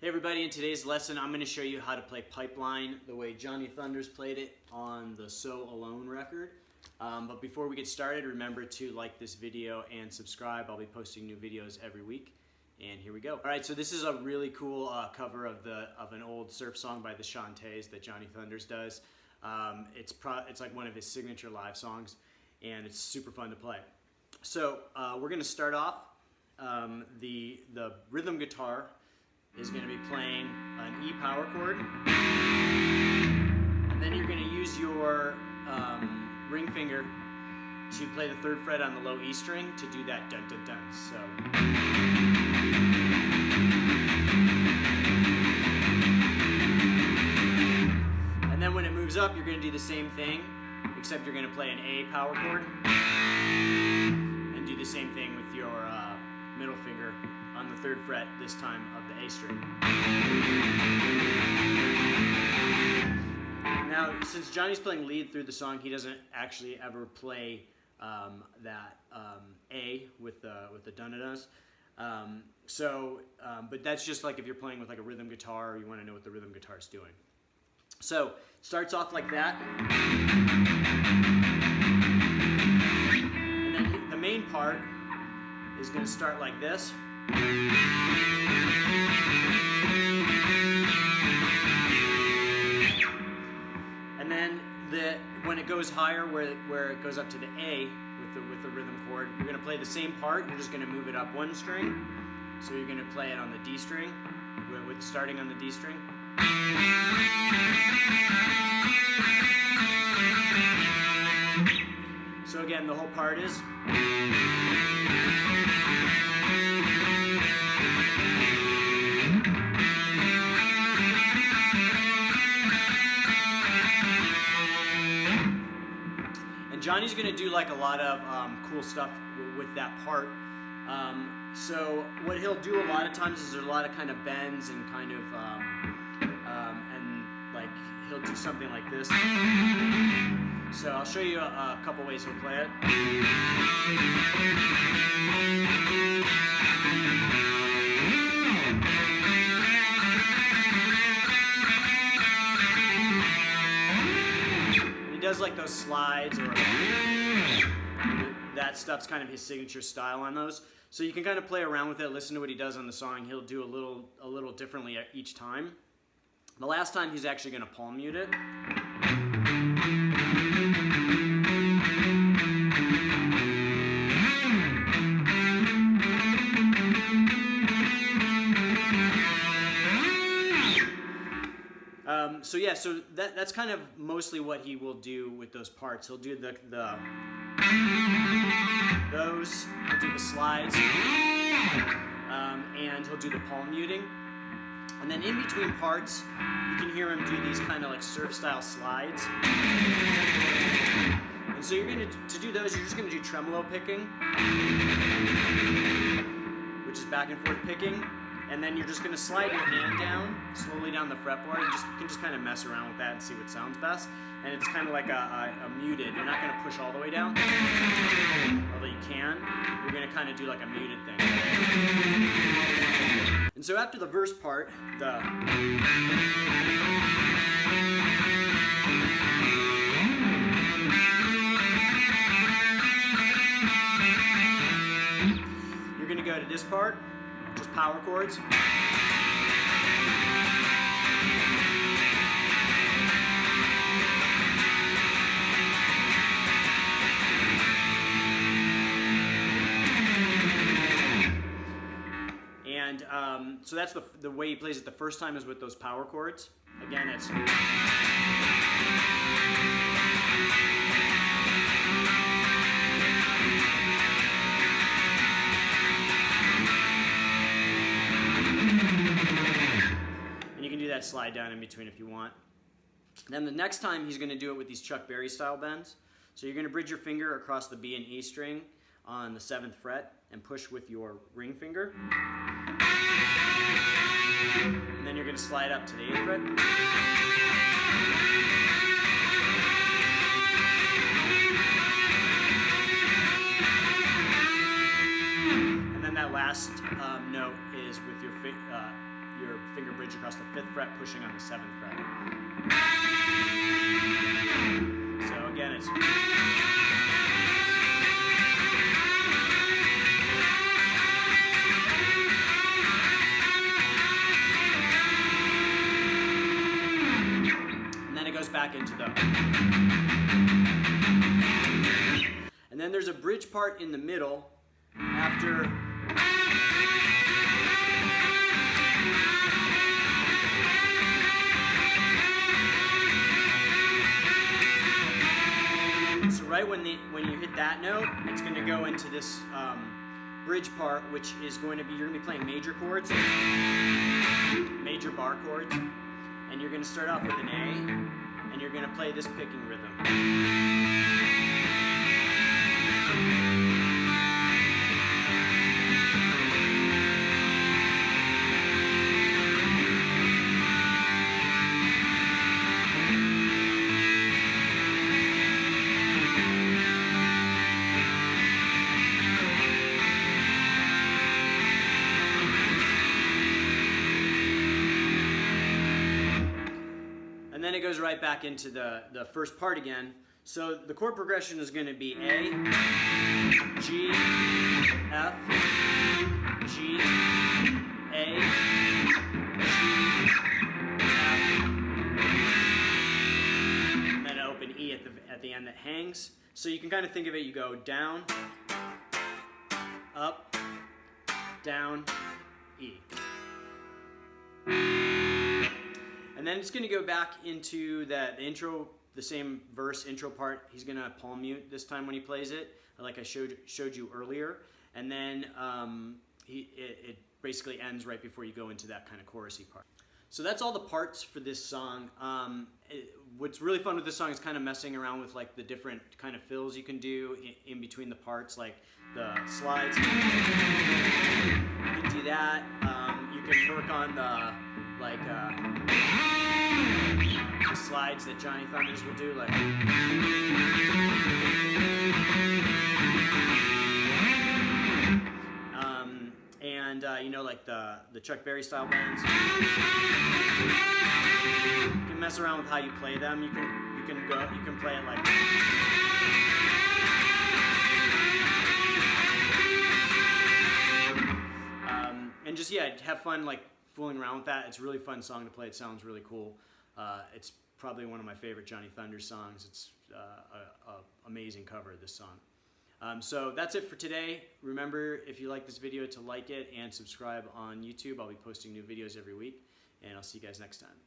Hey everybody, in today's lesson I'm going to show you how to play Pipeline the way Johnny Thunders played it on the So Alone record. But before we get started, remember to like this video and subscribe. I'll be posting new videos every week. And here we go. Alright, so this is a really cool cover of an old surf song by the Chantays that Johnny Thunders does. It's like one of his signature live songs, and it's super fun to play. So we're going to start off. The rhythm guitar is going to be playing an E power chord, and then you're going to use your ring finger to play the 3rd fret on the low E string to do that dun dun dun. So, and then when it moves up, you're going to do the same thing, except you're going to play an A power chord and do the same thing with your middle finger on the 3rd fret, this time of the A string. Now, since Johnny's playing lead through the song, he doesn't actually ever play that A with the dun-dun-duns. But that's just like if you're playing with like a rhythm guitar, or you want to know what the rhythm guitar is doing. So, it starts off like that. And then the main part is going to start like this. And then when it goes higher, where it goes up to the A with the rhythm chord, you're going to play the same part. You're just going to move it up one string. So you're going to play it on the D string, with starting on the D string. So again, the whole part is. Johnny's going to do like a lot of cool stuff with that part. So what he'll do a lot of times is there's a lot of kind of bends and kind of, and like he'll do something like this. So I'll show you a couple ways he'll play it. Does like those slides, or that stuff's kind of his signature style on those. So you can kind of play around with it, listen to what he does on the song. He'll do a little differently each time. The last time he's actually going to palm mute it. So yeah, so that's kind of mostly what he will do with those parts. He'll do those, he'll do the slides, and he'll do the palm muting. And then in between parts, you can hear him do these kind of like surf style slides. And so you're going to do those, you're just going to do tremolo picking, which is back and forth picking. And then you're just going to slide your hand down, slowly down the fretboard. You can just kind of mess around with that and see what sounds best. And it's kind of like a muted. You're not going to push all the way down, although you can. You're going to kind of do like a muted thing. And so after the verse part, you're going to go to this part. Just power chords. And so that's the way he plays it the first time is with those power chords. Again, it's. That slide down in between if you want. Then the next time he's going to do it with these Chuck Berry style bends. So you're going to bridge your finger across the B and E string on the 7th fret and push with your ring finger. And then you're going to slide up to the 8th fret. And then that last note is with your your finger bridge across the 5th fret, pushing on the 7th fret. So again, it's... And then it goes back into the... And then there's a bridge part in the middle after... So right when you hit that note, it's going to go into this bridge part, which is going to be, you're going to be playing major chords, major bar chords, and you're going to start off with an A, and you're going to play this picking rhythm. And then it goes right back into the first part again. So the chord progression is going to be A, G, F, G, A, G, F, and then an open E at the end that hangs. So you can kind of think of it, you go down, up, down, E. And then it's going to go back into the intro, the same verse intro part. He's going to palm mute this time when he plays it, like I showed you earlier. And then it basically ends right before you go into that kind of chorusy part. So that's all the parts for this song. What's really fun with this song is kind of messing around with like the different kind of fills you can do in between the parts, like the slides. You can do that. You can work on the slides that Johnny Thunders will do, like. You know, like the Chuck Berry style bends. You can mess around with how you play them. You can play it like. And just have fun like fooling around with that. It's a really fun song to play. It sounds really cool. It's probably one of my favorite Johnny Thunders songs. It's an amazing cover of this song. So that's it for today. Remember, if you like this video, to like it and subscribe on YouTube. I'll be posting new videos every week, and I'll see you guys next time.